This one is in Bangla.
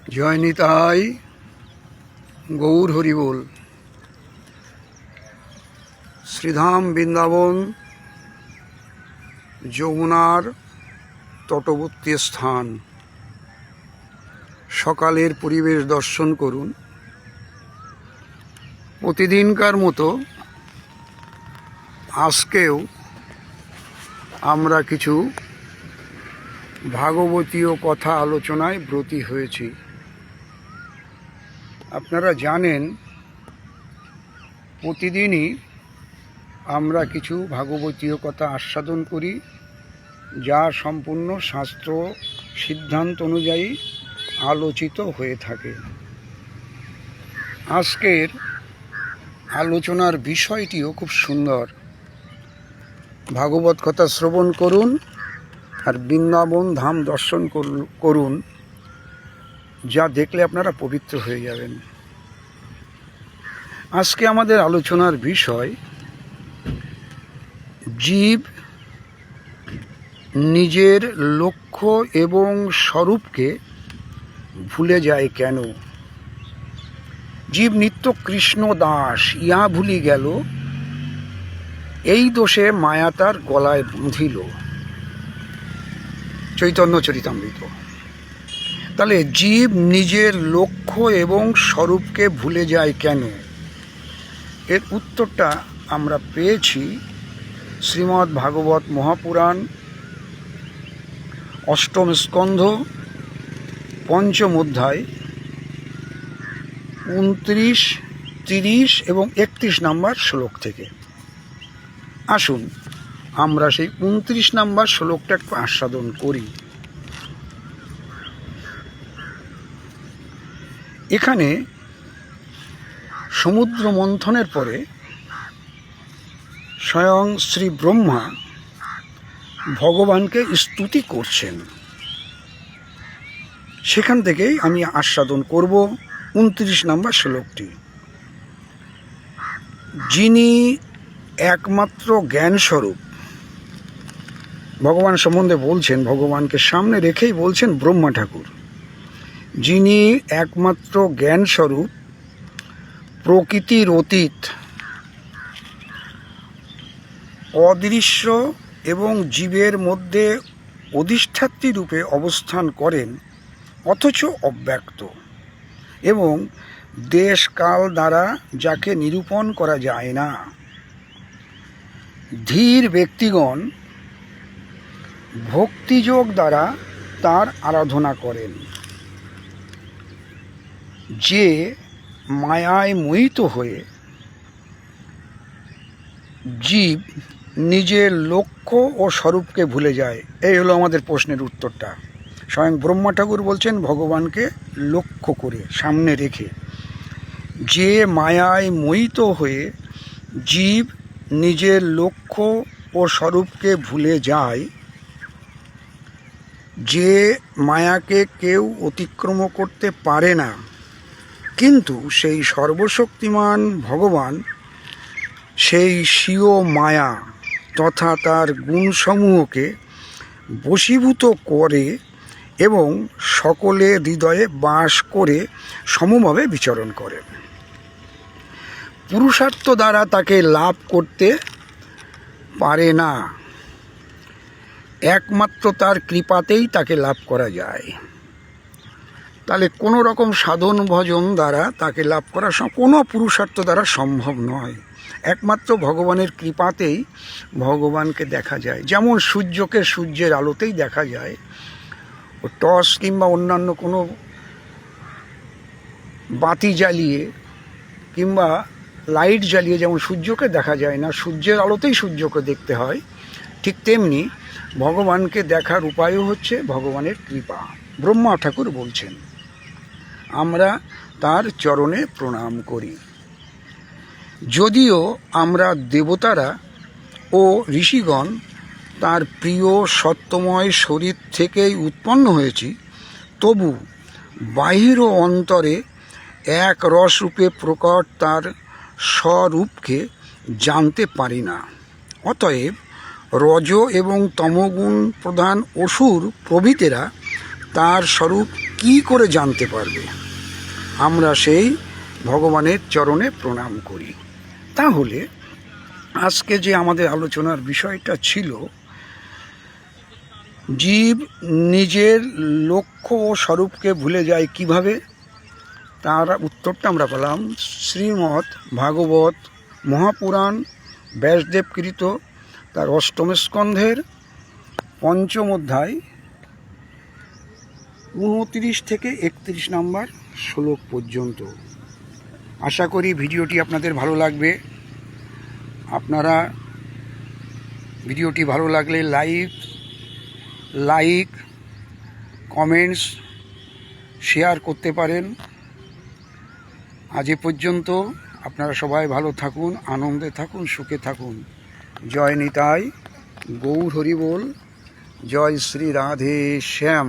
জয় নিতাই, গৌর হরি বল। শ্রীধাম বৃন্দাবন যমুনার তটবর্তী স্থান। সকালের পরিবেশ দর্শন করুন। প্রতিদিনকার মতো আজকেও আমরা কিছু ভাগবতীয় কথা আলোচনায় ব্রতী হয়েছি। আপনারা জানেন, প্রতিদিনই আমরা কিছু ভাগবতীয় কথা আস্বাদন করি, যা সম্পূর্ণ শাস্ত্র সিদ্ধান্ত অনুযায়ী আলোচিত হয়ে থাকে। আজকের আলোচনার বিষয়টিও খুব সুন্দর। ভাগবত কথা শ্রবণ করুন আর বৃন্দাবন ধাম দর্শন করুন, যা দেখলে আপনারা পবিত্র হয়ে যাবেন। আজকে আমাদের আলোচনার বিষয়, জীব নিজের লক্ষ্য এবং স্বরূপকে ভুলে যায় কেন? জীব নিত্য কৃষ্ণ দাস, ইহা ভুলি গেল, এই দোষে মায়া তার গলায় বাঁধিল। চৈতন্য চরিতামৃত। তাহলে জীব নিজের লক্ষ্য এবং স্বরূপকে ভুলে যায় কেন? এর উত্তরটা আমরা পেয়েছি শ্রীমদ্ ভাগবত মহাপুরাণ, অষ্টম স্কন্ধ, পঞ্চম অধ্যায় 29, 30 এবং 31 নম্বর শ্লোক থেকে। আসুন আমরা সেই 29 নম্বর শ্লোকটা একটু আস্বাদন করি। এখানে সমুদ্র মন্থনের পরে স্বয়ং শ্রী ব্রহ্মা ভগবানকে স্তুতি করছেন। সেখান থেকেই আমি আস্বাদন করব 29 নম্বর শ্লোকটি। যিনি একমাত্র জ্ঞান স্বরূপ, ভগবান সম্বন্ধে বলছেন, ভগবানকে সামনে রেখেই বলছেন ব্রহ্মা ঠাকুর, যিনি একমাত্র জ্ঞান স্বরূপ, প্রকৃতির অতীত, অদৃশ্য এবং জীবের মধ্যে অধিষ্ঠাত্রী রূপে অবস্থান করেন, অথচ অব্যক্ত, এবং দেশ কাল দ্বারা যাকে নিরূপণ করা যায় না। ধীর ব্যক্তিগণ ভক্তিযোগ দ্বারা তার আরাধনা করেন। যে মায়ায় মোহিত হয়ে জীব নিজের লক্ষ্য ও স্বরূপকে ভুলে যায়। এই হলো আমাদের প্রশ্নের উত্তরটা। স্বয়ং ব্রহ্মা ঠাকুর বলছেন ভগবানকে লক্ষ্য করে সামনে রেখে, যে মায়ায় মোহিত হয়ে জীব নিজের লক্ষ্য ও স্বরূপকে ভুলে যায়, যে মায়াকে কেউ অতিক্রম করতে পারে না, কিন্তু সেই সর্বশক্তিমান ভগবান সেই স্বীয় মায়া তথা তার গুণসমূহকে বশীভূত করে এবং সকলে হৃদয়ে বাস করে সমভাবে বিচরণ করেন। পুরুষার্থ দ্বারা তাকে লাভ করতে পারে না, একমাত্র তার কৃপাতেই তাকে লাভ করা যায়। তাহলে কোনো রকম সাধন ভজন দ্বারা তাকে লাভ করা কোনো পুরুষার্থ দ্বারা সম্ভব নয়। একমাত্র ভগবানের কৃপাতেই ভগবানকে দেখা যায়। যেমন সূর্যকে সূর্যের আলোতেই দেখা যায়। ও টর্চ কিংবা অন্যান্য কোনো বাতি জ্বালিয়ে কিংবা লাইট জ্বালিয়ে যেমন সূর্যকে দেখা যায় না, সূর্যের আলোতেই সূর্যকে দেখতে হয়, ঠিক তেমনি ভগবানকে দেখার উপায়ও হচ্ছে ভগবানের কৃপা। ব্রহ্মা ঠাকুর বলছেন, আমরা তার চরণে প্রণাম করি। যদিও আমরা দেবতারা ও ঋষিগণ তার প্রিয় সত্যময় শরীর থেকেই উৎপন্ন হয়েছি, তবু বাহির ও অন্তরে এক রসরূপে প্রকট তার স্বরূপকে জানতে পারি না। অতএব রজ এবং তমগুণ প্রধান অসুর প্রভৃতিরা তার স্বরূপ কি করে জানতে পারবে? আমরা সেই ভগবানের চরণে প্রণাম করি। তাহলে আজকে যে আমাদের আলোচনার বিষয়টা ছিল, জীব নিজের লক্ষ্য ও স্বরূপকে ভুলে যায় কিভাবে, তার উত্তরটা আমরা পেলাম শ্রীমদ্ ভাগবত মহাপুরাণ ব্যাসদেবকৃত তার অষ্টম স্কন্ধের পঞ্চম অধ্যায় 29 থেকে 31 নম্বর শ্লোক পর্যন্ত। আশা করি ভিডিওটি আপনাদের ভালো লাগবে। আপনারা ভিডিওটি ভালো লাগলে লাইক কমেন্টস শেয়ার করতে পারেন। আজ এ পর্যন্ত। আপনারা সবাই ভালো থাকুন, আনন্দে থাকুন, সুখে থাকুন। জয় নিতাই, গৌর হরি বল, জয় শ্রী রাধে শ্যাম।